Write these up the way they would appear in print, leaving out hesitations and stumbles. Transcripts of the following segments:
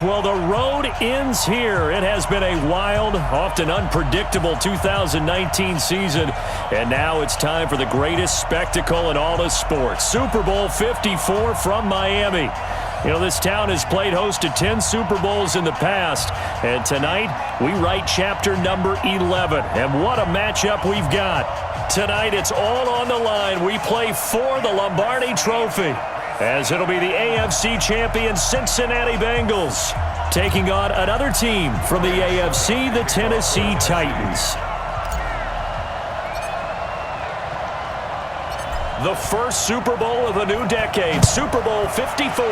Well, the road ends here. It has been a wild, often unpredictable 2019 season, and now it's time for the greatest spectacle in all of sports. Super Bowl 54 from Miami. You know, this town has played host to 10 Super Bowls in the past, and tonight we write chapter number 11. And what a matchup we've got. Tonight it's all on the line. We play for the Lombardi Trophy, as it'll be the AFC champion Cincinnati Bengals taking on another team from the AFC, the Tennessee Titans. The first Super Bowl of the new decade, Super Bowl 54,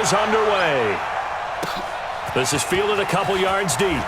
is underway. This is fielded a couple yards deep.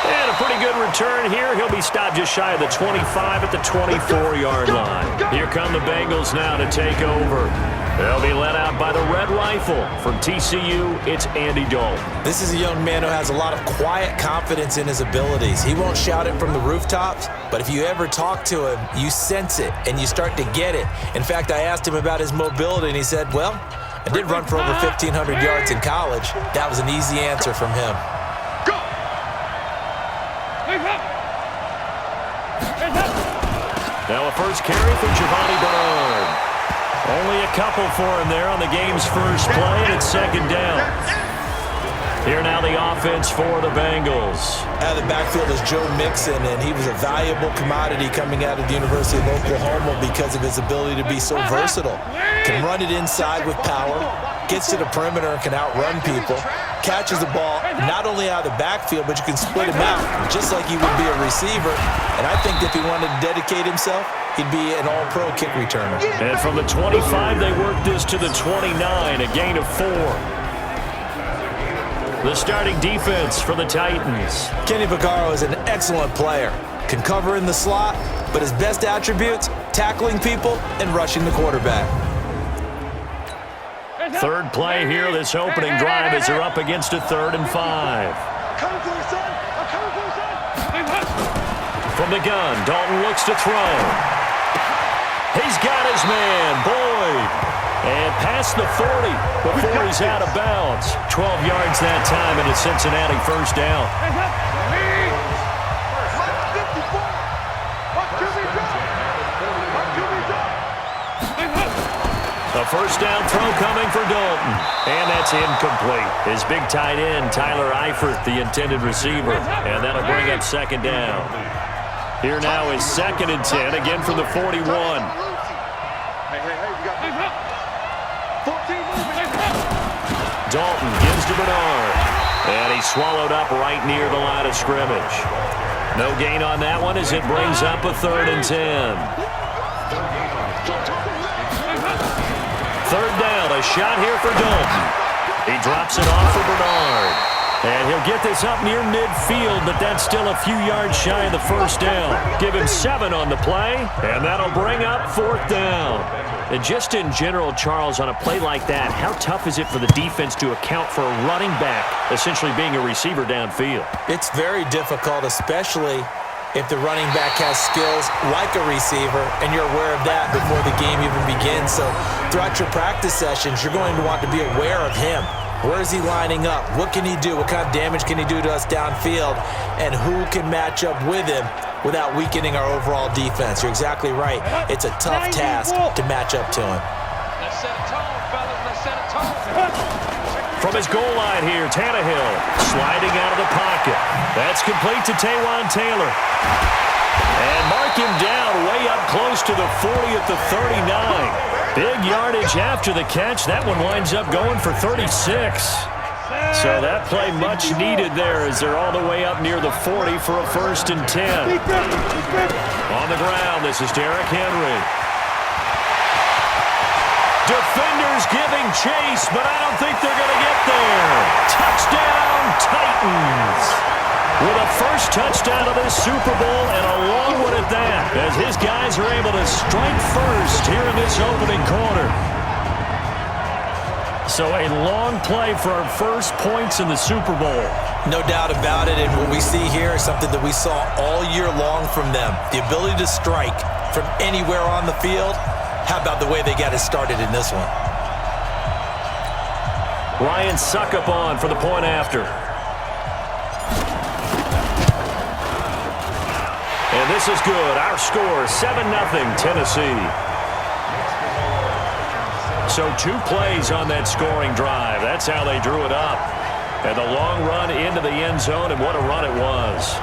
And a pretty good return here. He'll be stopped just shy of the 25 at the 24-yard line. Here come the Bengals now to take over. They'll be led out by the Red Rifle. From TCU, it's Andy Dalton. This is a young man who has a lot of quiet confidence in his abilities. He won't shout it from the rooftops, but if you ever talk to him, you sense it, and you start to get it. In fact, I asked him about his mobility, and he said, well, I did run for over 1,500 yards in college. That was an easy answer from him. Now a first carry for Giovanni Bernard. Only a couple for him there on the game's first play, and it's second down. Here now the offense for the Bengals. Out of the backfield is Joe Mixon, and he was a valuable commodity coming out of the University of Oklahoma because of his ability to be so versatile. Can run it inside with power, gets to the perimeter and can outrun people, catches the ball not only out of the backfield, but you can split him out just like he would be a receiver. And I think if he wanted to dedicate himself, he'd be an all-pro kick returner. And from the 25, they work this to the 29, a gain of 4. The starting defense for the Titans. Kenny Vaccaro is an excellent player. Can cover in the slot, but his best attributes, tackling people and rushing the quarterback. Third play here, this opening drive, as they're up against a 3rd and 5. From the gun, Dalton looks to throw. He's got his man, Boyd. And past the 40 before he's out of bounds. 12 yards that time, and a Cincinnati first down. The first down throw coming for Dalton. And that's incomplete. His big tight end, Tyler Eifert, the intended receiver. And that'll bring up second down. Here now is 2nd and 10, again from the 41. Dalton gives to Bernard. And he's swallowed up right near the line of scrimmage. No gain on that one as it brings up a 3rd and 10. 3rd down, a shot here for Dalton. He drops it off for Bernard. And he'll get this up near midfield, but that's still a few yards shy of the first down. Give him 7 on the play, and that'll bring up 4th down. And just in general, Charles, on a play like that, how tough is it for the defense to account for a running back essentially being a receiver downfield? It's very difficult, especially if the running back has skills like a receiver, and you're aware of that before the game even begins. So throughout your practice sessions, you're going to want to be aware of him. Where is he lining up? What can he do? What kind of damage can he do to us downfield? And who can match up with him without weakening our overall defense? You're exactly right. It's a tough task to match up to him. Let's set a tone, fellas. Let's set a tone. From his goal line here, Tannehill sliding out of the pocket. That's complete to Taywan Taylor. And mark him down way up close to the 40 at the 39. Big yardage after the catch. That one winds up going for 36. So that play much needed there as they're all the way up near the 40 for a 1st and 10. On the ground, this is Derrick Henry. Defenders giving chase, but I don't think they're going to get there. Touchdown, Titans. With a first touchdown of this Super Bowl, and a long one at that, as his guys are able to strike first here in this opening quarter. So a long play for our first points in the Super Bowl. No doubt about it, and what we see here is something that we saw all year long from them. The ability to strike from anywhere on the field. How about the way they got it started in this one? Ryan Suckup on for the point after. And this is good. Our score, 7-0 Tennessee. So 2 plays on that scoring drive. That's how they drew it up. And the long run into the end zone, and what a run it was.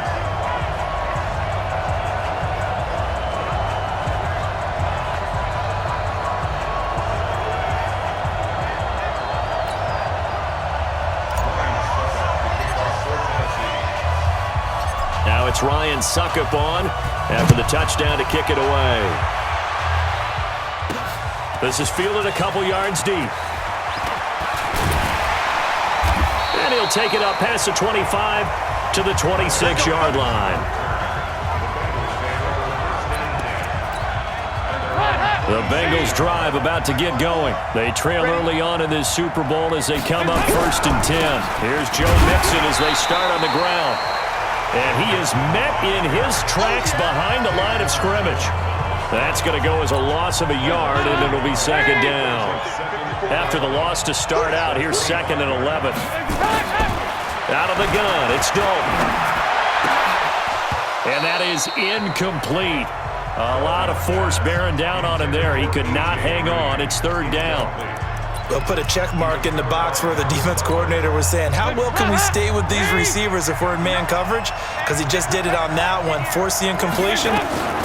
Now it's Ryan Suckup on after the touchdown to kick it away. This is fielded a couple yards deep. And he'll take it up past the 25 to the 26-yard line. The Bengals drive about to get going. They trail early on in this Super Bowl as they come up 1st and 10. Here's Joe Mixon as they start on the ground. And he is met in his tracks behind the line of scrimmage. That's going to go as a loss of a yard, and it'll be 2nd down. After the loss to start out, here's 2nd and 11. Out of the gun, it's Dalton. And that is incomplete. A lot of force bearing down on him there. He could not hang on. It's 3rd down. They'll put a check mark in the box where the defense coordinator was saying, how well can we stay with these receivers if we're in man coverage? Because he just did it on that one, forced the incompletion.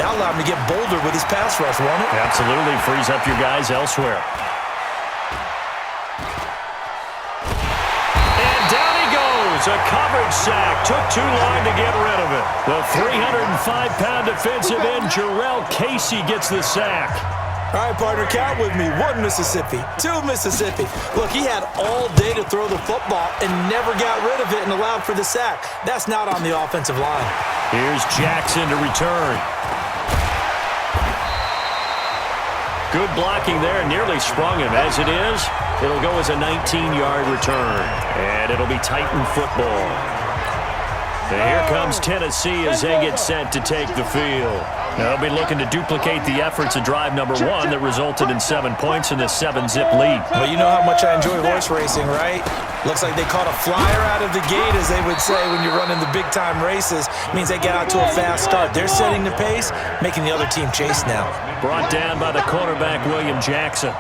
That allowed him to get bolder with his pass rush, won't it? Absolutely. Frees up your guys elsewhere. And down he goes. A coverage sack. Took too long to get rid of it. The 305-pound defensive end, Jarrell Casey, gets the sack. All right, partner, count with me. 1 Mississippi, 2 Mississippi. Look, he had all day to throw the football and never got rid of it and allowed for the sack. That's not on the offensive line. Here's Jackson to return. Good blocking there, nearly sprung him. As it is, it'll go as a 19-yard return. And it'll be Titan football. And here comes Tennessee as they get set to take the field. Now they'll be looking to duplicate the efforts of drive number 1 that resulted in 7 points in this 7-zip lead. Well, you know how much I enjoy horse racing, right? Looks like they caught a flyer out of the gate, as they would say when you're running the big-time races. It means they get out to a fast start. They're setting the pace, making the other team chase now. Brought down by the cornerback, William Jackson.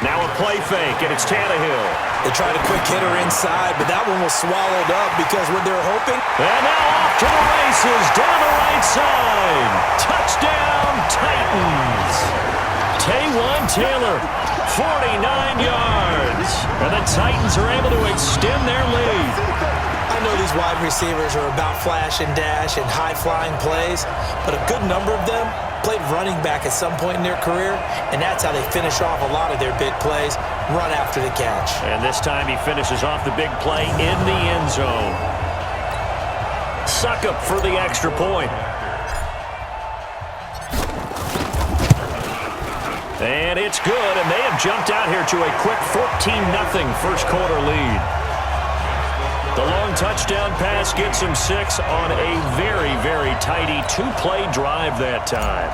Now a play fake, and it's Tannehill. They tried a quick hitter inside, but that one was swallowed up because what they're hoping. And now off to the races, down the right side. Touchdown, Titans. Taywan Taylor, 49 yards. And the Titans are able to extend their lead. I know these wide receivers are about flash and dash and high-flying plays, but a good number of them played running back at some point in their career, and that's how they finish off a lot of their big plays, run after the catch. And this time he finishes off the big play in the end zone. Suckup for the extra point. And it's good, and they have jumped out here to a quick 14-0 first quarter lead. The long touchdown pass gets him 6 on a very, very tidy 2-play drive that time.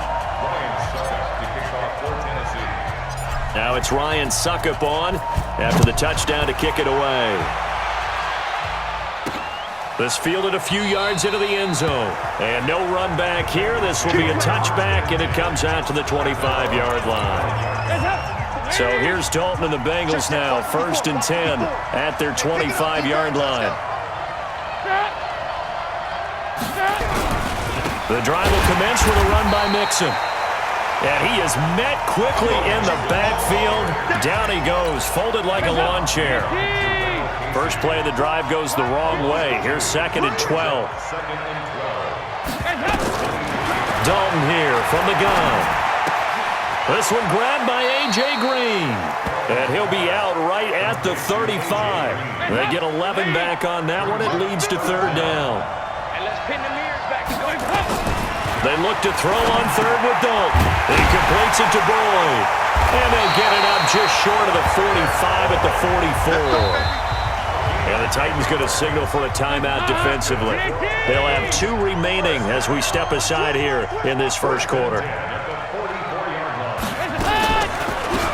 Now it's Ryan Suckup on after the touchdown to kick it away. This fielded a few yards into the end zone. And no run back here. This will be a touchback, and it comes out to the 25-yard line. So here's Dalton and the Bengals now, 1st and 10 at their 25-yard line. The drive will commence with a run by Mixon. And he is met quickly in the backfield. Down he goes, folded like a lawn chair. First play of the drive goes the wrong way. Here's 2nd and 12. Dalton here from the gun. This one grabbed by A.J. Green. And he'll be out right at the 35. They get 11 back on that one. It leads to 3rd down. And let's pin the mirrors back to going. They look to throw on 3rd with Dalton. He completes it to Boyd. And they get it up just short of the 45 at the 44. And the Titans going to signal for a timeout defensively. They'll have 2 remaining as we step aside here in this first quarter.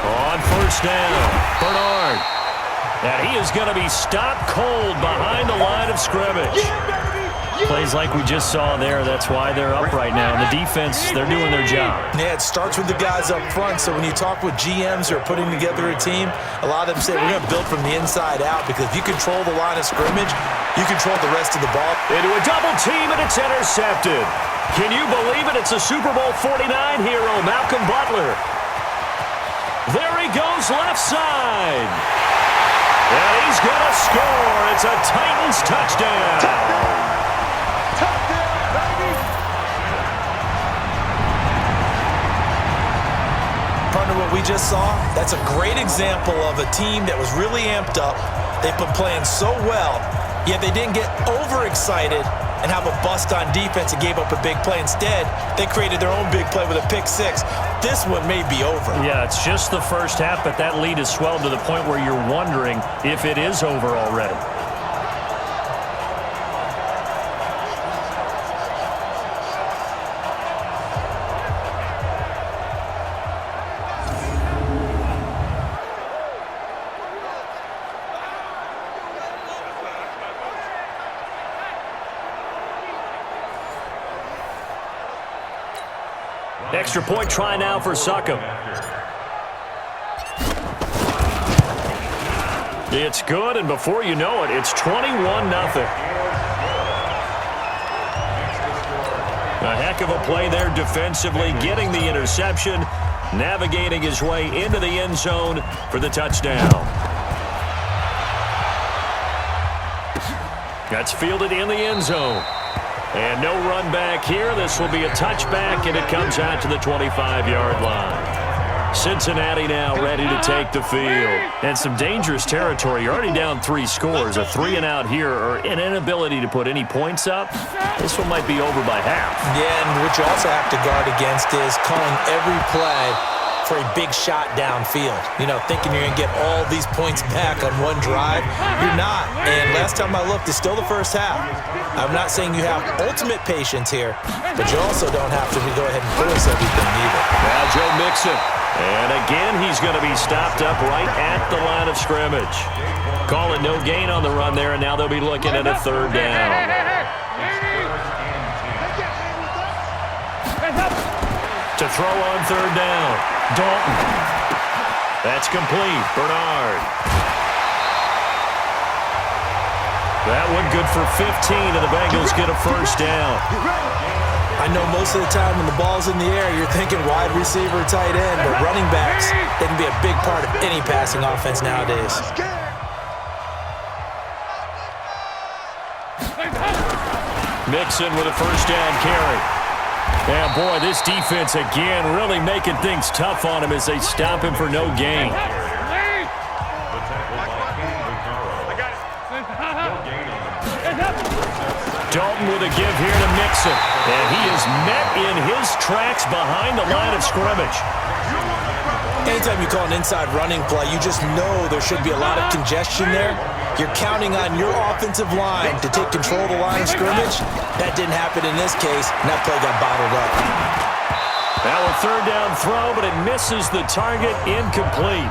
On 1st down, Bernard And he is going to be stopped cold behind the line of scrimmage. Plays like we just saw there. That's why they're up right now. And the defense, they're doing their job. Yeah, it starts with the guys up front. So when you talk with GMs who are putting together a team, a lot of them say we're going to build from the inside out, because if you control the line of scrimmage, you control the rest of the ball. Into a double team, and it's intercepted. Can you believe it? It's a Super Bowl 49 hero, Malcolm Butler. There he goes left side. And he's going to score. It's a Titans touchdown. Partner, what we just saw, that's a great example of a team that was really amped up. They've been playing so well, yet they didn't get overexcited and have a bust on defense and gave up a big play. Instead, they created their own big play with a pick six. This one may be over. Yeah, it's just the first half, but that lead has swelled to the point where you're wondering if it is over already. Extra point try now for Succop. It's good, and before you know it, it's 21-0. A heck of a play there defensively, getting the interception, navigating his way into the end zone for the touchdown. That's fielded in the end zone. And no run back here. This will be a touchback, and it comes out to the 25-yard line. Cincinnati now ready to take the field. And some dangerous territory. You're already down 3 scores. A 3-and-out here, or an inability to put any points up. This one might be over by half. Yeah, and what you also have to guard against is calling every play for a big shot downfield. You know, thinking you're going to get all these points back on one drive. You're not. And last time I looked, it's still the first half. I'm not saying you have ultimate patience here, but you also don't have to go ahead and force everything either. Now Joe Mixon. And again, he's going to be stopped up right at the line of scrimmage. Call it no gain on the run there, and now they'll be looking at a 3rd down. To throw on 3rd down, Dalton. That's complete. Bernard. That one good for 15, and the Bengals get a 1st down. I know most of the time when the ball's in the air, you're thinking wide receiver, tight end, but running backs, they can be a big part of any passing offense nowadays. Mixon with a 1st down carry. Yeah, boy, this defense again really making things tough on him as they stop him for no gain. Dalton with a give here to Mixon. And he is met in his tracks behind the line of scrimmage. Anytime you call an inside running play, you just know there should be a lot of congestion there. You're counting on your offensive line to take control of the line of scrimmage. That didn't happen in this case, and that play got bottled up. Now a 3rd down throw, but it misses the target, incomplete.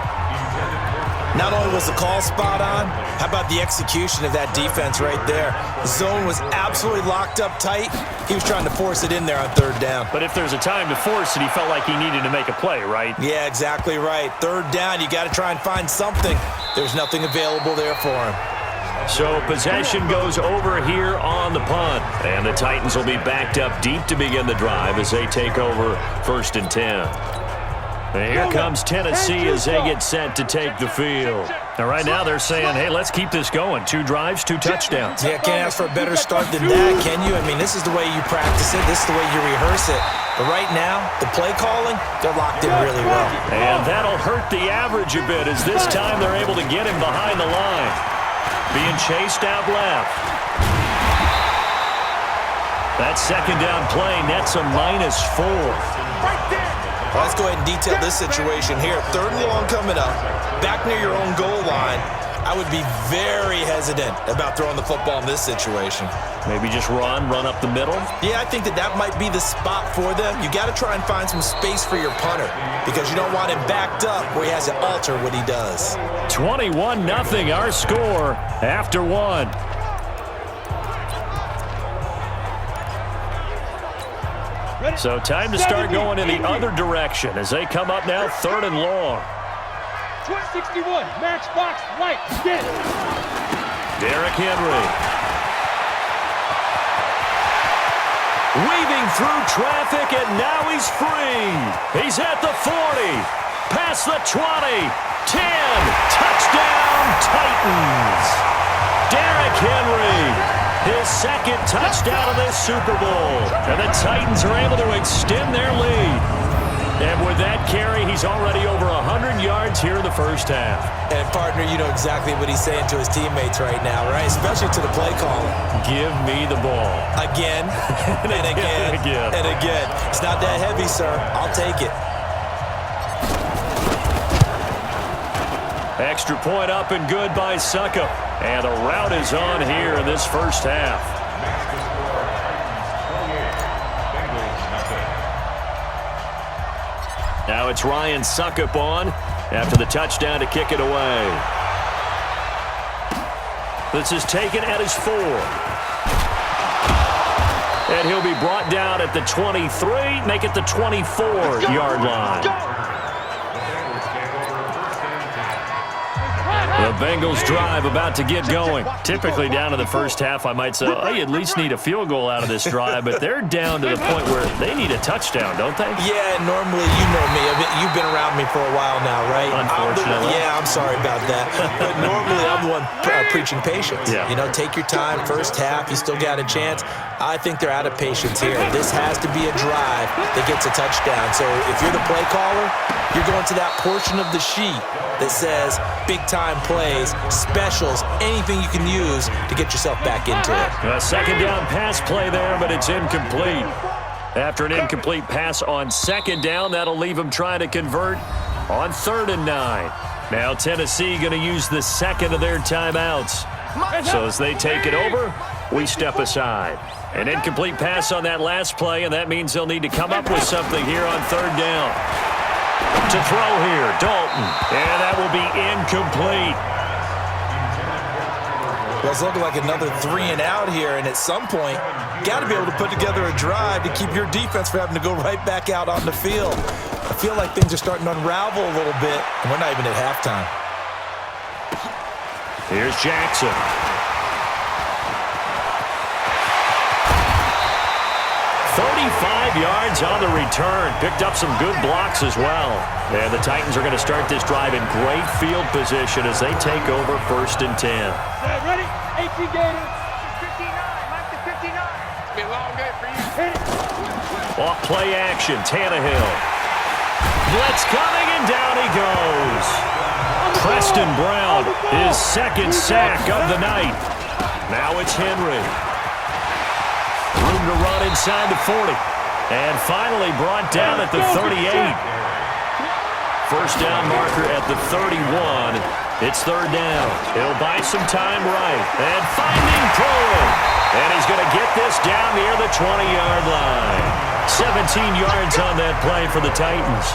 Not only was the call spot on, how about the execution of that defense right there? The zone was absolutely locked up tight. He was trying to force it in there on 3rd down. But if there's a time to force it, he felt like he needed to make a play, right? Yeah, exactly right. 3rd down, you got to try and find something. There's nothing available there for him. So possession goes over here on the punt. And the Titans will be backed up deep to begin the drive as they take over 1st and 10. And here comes Tennessee as they get set to take the field. Now, right now they're saying, hey, let's keep this going. 2 drives, 2 touchdowns. Yeah, can't ask for a better start than that, can you? I mean, this is the way you practice it. This is the way you rehearse it. But right now, the play calling, they're locked in really well. And that'll hurt the average a bit as this time they're able to get him behind the line. Being chased out left. That 2nd down play nets a -4. Right there. Let's go ahead and detail this situation here. 3rd and long coming up. Back near your own goal line. I I would be very hesitant about throwing the football in this situation. Maybe just run up the middle? Yeah, I think that might be the spot for them. You got to try and find some space for your punter because you don't want him backed up where he has to alter what he does. 21-0 our score after one. So time to start going in the other direction as they come up now 3rd and long. 61, matchbox, right, get it. Derrick Henry. Weaving through traffic, and now he's free. He's at the 40, past the 20, 10, touchdown Titans. Derrick Henry. His second touchdown of this Super Bowl. And the Titans are able to extend their lead. And with that carry, he's already over 100 yards here in the first half. And, partner, you know exactly what he's saying to his teammates right now, right? Especially to the play caller. Give me the ball. Again, and again, and again. It's not that heavy, sir. I'll take it. Extra point up and good by Suckup. And the route is on here in this first half. Now it's Ryan Suckup on after the touchdown to kick it away. This is taken at his 4. And he'll be brought down at the 23, make it the 24-yard line. The Bengals drive about to get going. Typically down to the first half, I might say, oh, you at least need a field goal out of this drive, but they're down to the point where they need a touchdown, don't they? Yeah, normally, you know me. You've been around me for a while now, right? Unfortunately. I'm sorry about that. But normally, I'm the one preaching patience. Yeah. You know, take your time. First half, you still got a chance. I think they're out of patience here. This has to be a drive that gets a touchdown. So if you're the play caller, you're going to that portion of the sheet that says big-time plays, specials, anything you can use to get yourself back into it. A second down pass play there, but it's incomplete. After an incomplete pass on second down, that'll leave them trying to convert on 3rd and 9. Now Tennessee going to use the second of their timeouts. So as they take it over, we step aside. An incomplete pass on that last play, and that means they'll need to come up with something here on 3rd down. To throw here, Dalton, and that will be incomplete. Well, it's looking like another 3 and out here, and at some point, got to be able to put together a drive to keep your defense from having to go right back out on the field. I feel like things are starting to unravel a little bit, and we're not even at halftime. Here's Jackson. 35 yards on the return. Picked up some good blocks as well. And the Titans are going to start this drive in great field position as they take over 1st and 10. Ready? 18 Gators. 59. Mike to 59. It's been a long day for you. Hit it. Off play action. Tannehill. Blitz coming, and down he goes. Preston Brown, his second sack of the night. Now it's Henry. Room to run inside the 40. And finally brought down at the 38. First down marker at the 31. It's 3rd down. He'll buy some time right. And finding Cohen. And he's going to get this down near the 20-yard line. 17 yards on that play for the Titans.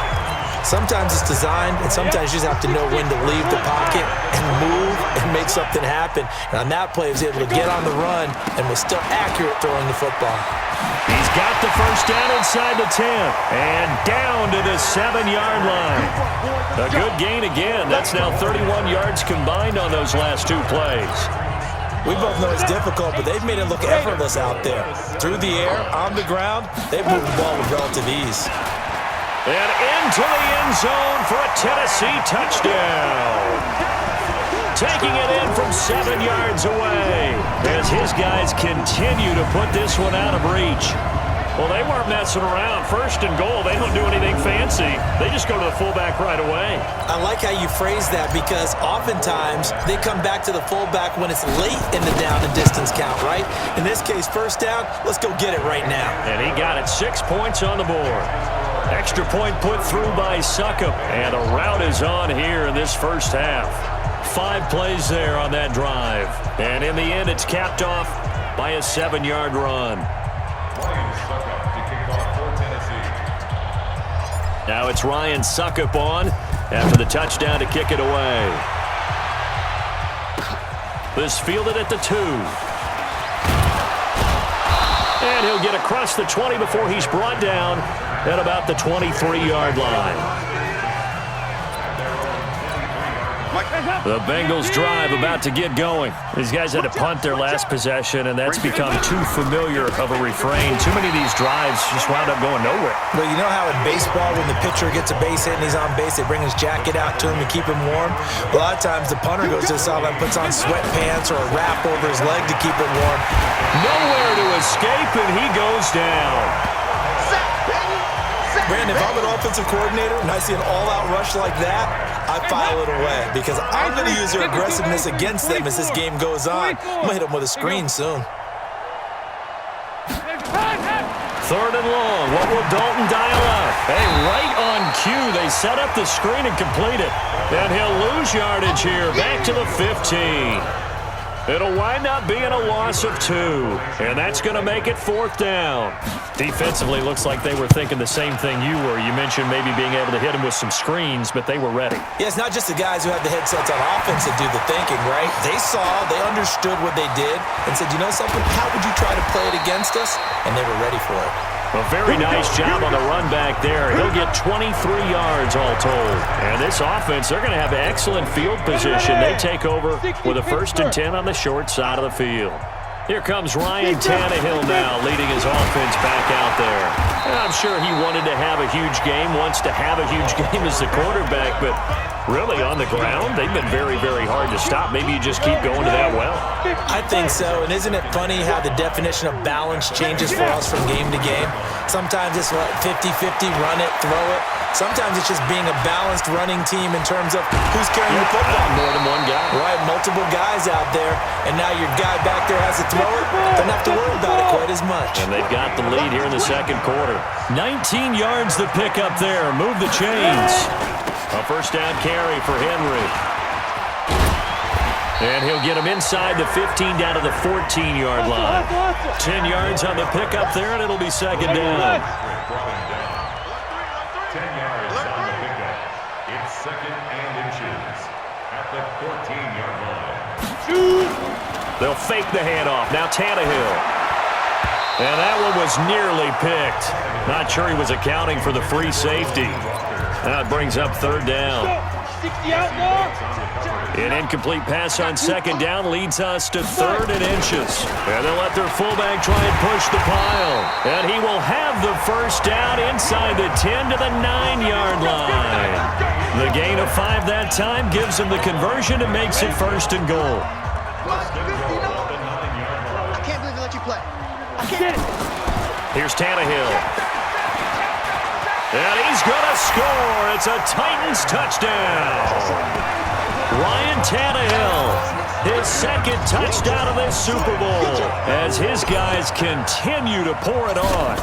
Sometimes it's designed, and sometimes you just have to know when to leave the pocket and move and make something happen. And on that play, he was able to get on the run and was still accurate throwing the football. He's got the first down inside the 10 and down to the 7-yard line. A good gain again. That's now 31 yards combined on those last 2 plays. We both know it's difficult, but they've made it look effortless out there. Through the air, on the ground, they've moved the ball with relative ease. And into the end zone for a Tennessee touchdown. Taking it in from 7 yards away as his guys continue to put this one out of reach. Well, they weren't messing around. 1st and goal, they don't do anything fancy. They just go to the fullback right away. I like how you phrase that because oftentimes they come back to the fullback when it's late in the down and distance count, right? In this case, 1st down, let's go get it right now. And he got it. 6 points on the board. Extra point put through by Suckup. And a route is on here in this first half. 5 plays there on that drive. And in the end, it's capped off by a 7-yard run. Now it's Ryan Suckup on after the touchdown to kick it away. This fielded at the 2. And he'll get across the 20 before he's brought down at about the 23-yard line. The Bengals drive about to get going. These guys had to punt their last possession, and that's become too familiar of a refrain. Too many of these drives just wound up going nowhere. Well, you know how in baseball, when the pitcher gets a base hit and he's on base, they bring his jacket out to him to keep him warm? A lot of times the punter goes to the sideline, puts on sweatpants or a wrap over his leg to keep it warm. Nowhere to escape, and he goes down. Brandon, if I'm an offensive coordinator and I see an all-out rush like that, I file it away because I'm going to use their aggressiveness against them as this game goes on. I'm going to hit them with a screen soon. 3rd and long. What will Dalton dial up? Hey, right on cue. They set up the screen and complete it. And he'll lose yardage here. Back to the 15. It'll wind up being a loss of 2. And that's going to make it 4th down. Defensively, looks like they were thinking the same thing you were. You mentioned maybe being able to hit them with some screens, but they were ready. Yeah, it's not just the guys who have the headsets on offense that do the thinking, right? They saw, they understood what they did, and said, you know something, how would you try to play it against us? And they were ready for it. A very nice job on the run back there. He'll get 23 yards all told. And this offense, they're going to have excellent field position. They take over with a 1st and 10 on the short side of the field. Here comes Ryan Tannehill now, leading his offense back out there. And I'm sure he wanted to have a huge game, wants to have a huge game as the quarterback, but really on the ground, they've been very, very hard to stop. Maybe you just keep going to that well. I think so, and isn't it funny how the definition of balance changes for us from game to game? Sometimes it's 50-50, run it, throw it. Sometimes it's just being a balanced running team in terms of who's carrying the football. More than one guy. Right, multiple guys out there, and now your guy back there has to throw it. Doesn't have to worry about it quite as much. And they've got the lead here in the 2nd quarter. 19 yards the pick up there. Move the chains. A 1st down carry for Henry. And he'll get him inside the 15 down to the 14-yard line. 10 yards on the pickup there, and it'll be 2nd down. 10 yards on the pickup. It's 2nd and inches at the 14-yard line. They'll fake the handoff. Now Tannehill. And that one was nearly picked. Not sure he was accounting for the free safety. Now it brings up 3rd down. An incomplete pass on 2nd down leads us to 3rd and inches. And they'll let their fullback try and push the pile. And he will have the 1st down inside the 10 to the 9-yard line. The gain of 5 that time gives him the conversion and makes it 1st and goal. I can't believe they let you play. I can't. Here's Tannehill. And he's going to score. It's a Titans touchdown. Ryan Tannehill, his 2nd touchdown of this Super Bowl as his guys continue to pour it on.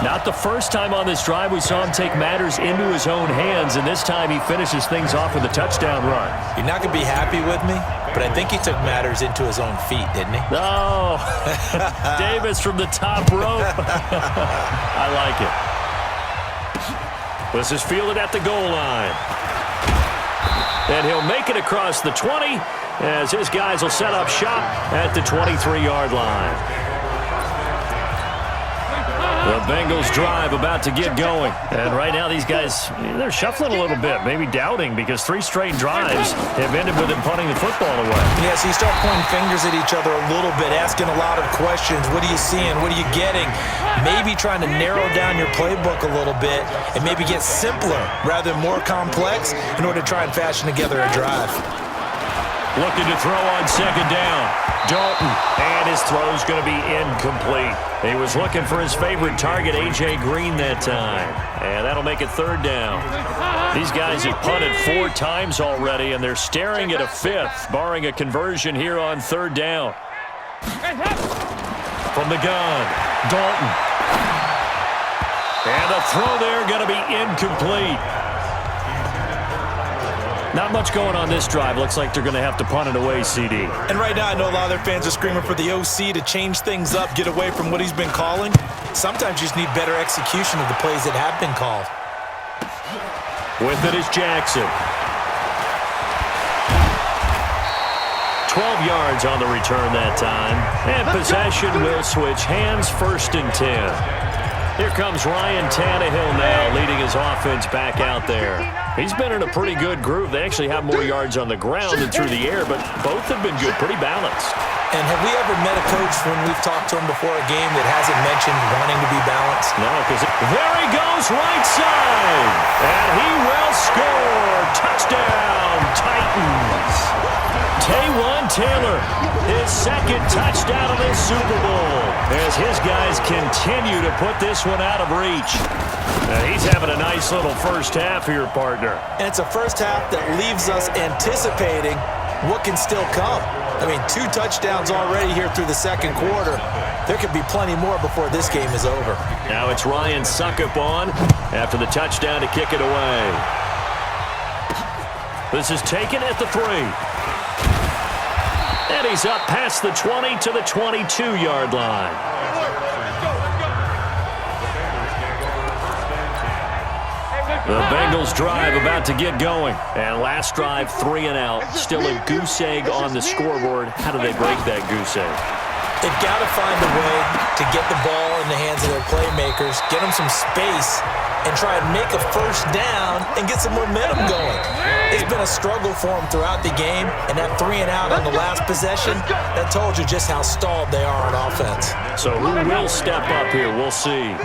Not the first time on this drive we saw him take matters into his own hands, and this time he finishes things off with a touchdown run. You're not going to be happy with me, but I think he took matters into his own feet, didn't he? No. Davis from the top rope. I like it. This is fielded at the goal line. And he'll make it across the 20 as his guys will set up shop at the 23-yard line. The Bengals drive about to get going. And right now these guys, they're shuffling a little bit, maybe doubting because 3 straight drives have ended with them punting the football away. Yeah, so you start pointing fingers at each other a little bit, asking a lot of questions. What are you seeing? What are you getting? Maybe trying to narrow down your playbook a little bit and maybe get simpler rather than more complex in order to try and fashion together a drive. Looking to throw on 2nd down. Dalton, and his throw's going to be incomplete. He was looking for his favorite target, A.J. Green, that time. And that'll make it 3rd down. These guys have punted 4 times already, and they're staring at a 5th, barring a conversion here on 3rd down. From the gun, Dalton. And the throw there going to be incomplete. Not much going on this drive. Looks like they're going to have to punt it away, CD. And right now, I know a lot of their fans are screaming for the OC to change things up, get away from what he's been calling. Sometimes you just need better execution of the plays that have been called. With it is Jackson. 12 yards on the return that time. And possession will switch hands, 1st and 10. Here comes Ryan Tannehill now, leading his offense back out there. He's been in a pretty good groove. They actually have more yards on the ground than through the air, but both have been good, pretty balanced. And have we ever met a coach when we've talked to him before a game that hasn't mentioned wanting to be balanced? No, because there he goes, right side. And he will score. Touchdown, Titans. Taywan Taylor, his 2nd touchdown of this Super Bowl, as his guys continue to put this one out of reach. He's having a nice little first half here, partner. And it's a first half that leaves us anticipating what can still come. I mean, 2 touchdowns already here through the 2nd quarter. There could be plenty more before this game is over. Now it's Ryan Suckup on after the touchdown to kick it away. This is taken at the 3. And he's up past the 20 to the 22-yard line. The Bengals drive about to get going. And last drive, 3 and out. Still a goose egg on the scoreboard. How do they break that goose egg? They've got to find a way to get the ball in the hands of their playmakers, get them some space, and try and make a first down and get some momentum going. It's been a struggle for them throughout the game, and that 3 and out on the last possession, that told you just how stalled they are on offense. So who will step up here? We'll see.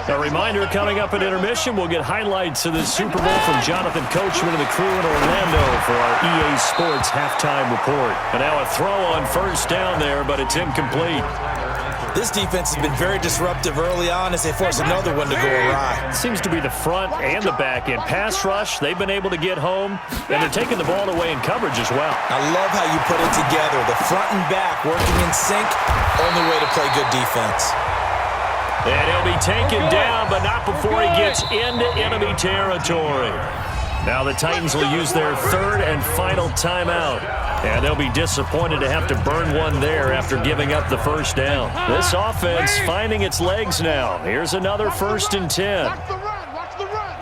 A reminder coming up at intermission, we'll get highlights of this Super Bowl from Jonathan Coachman and the crew in Orlando for our EA Sports halftime report. And now a throw on first down there, but it's incomplete. This defense has been very disruptive early on as they force another one to go awry. Seems to be the front and the back end. Pass rush, they've been able to get home, and they're taking the ball away in coverage as well. I love how you put it together. The front and back working in sync, only way to play good defense. And he'll be taken down, but not before he gets into enemy territory. Now the Titans will use their 3rd and final timeout. And they'll be disappointed to have to burn one there after giving up the first down. This offense finding its legs now. Here's another 1st and 10. Watch the run.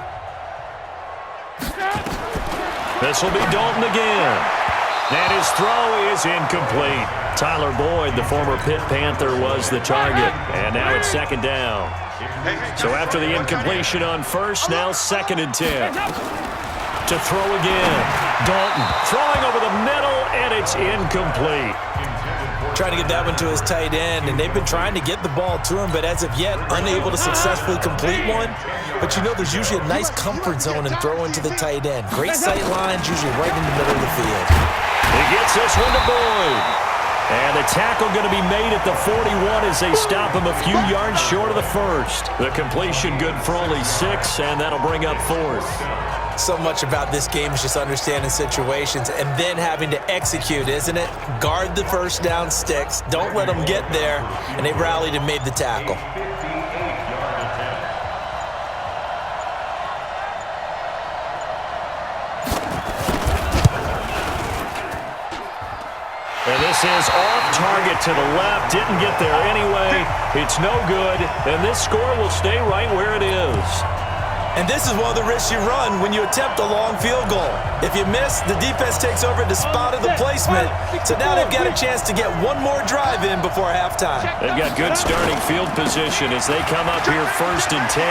This will be Dalton again. And his throw is incomplete. Tyler Boyd, the former Pitt Panther, was the target. And now it's 2nd down. So after the incompletion on first, now 2nd and 10. To throw again. Dalton throwing over the middle, and it's incomplete. Trying to get that one to his tight end, and they've been trying to get the ball to him, but as of yet, unable to successfully complete one. But you know there's usually a nice comfort zone in throwing to the tight end. Great sight lines, usually right in the middle of the field. He gets this one to Boyd. And the tackle going to be made at the 41 as they stop him a few yards short of the first. The completion good for only 6, and that'll bring up 4th. So much about this game is just understanding situations and then having to execute, isn't it? Guard the first down sticks. Don't let them get there. And they rallied and made the tackle. And this is off target to the left. Didn't get there anyway. It's no good. And this score will stay right where it is. And this is one of the risks you run when you attempt a long field goal. If you miss, the defense takes over at the spot of the placement. So now they've got a chance to get one more drive in before halftime. They've got good starting field position as they come up here 1st and 10.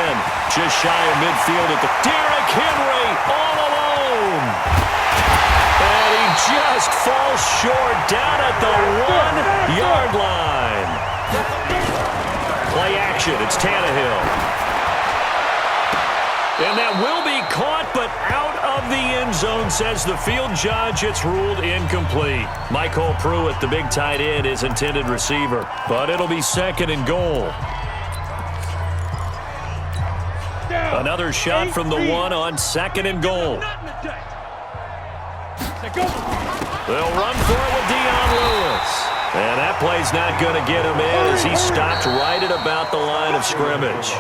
Just shy of midfield at the Derrick Henry all alone. And he just falls short down at the 1-yard line. Play action. It's Tannehill. And that will be caught, but out of the end zone, says the field judge. It's ruled incomplete. Michael Pruitt, the big tight end, is intended receiver. But it'll be 2nd and goal. Another shot from the 1 on 2nd and goal. They'll run for it with Dion Lewis. And that play's not going to get him in as he stopped right at about the line of scrimmage.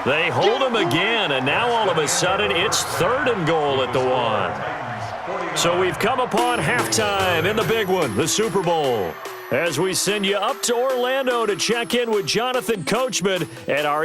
They hold him again, and now all of a sudden it's 3rd and goal at the 1. So we've come upon halftime in the big one, the Super Bowl, as we send you up to Orlando to check in with Jonathan Coachman at our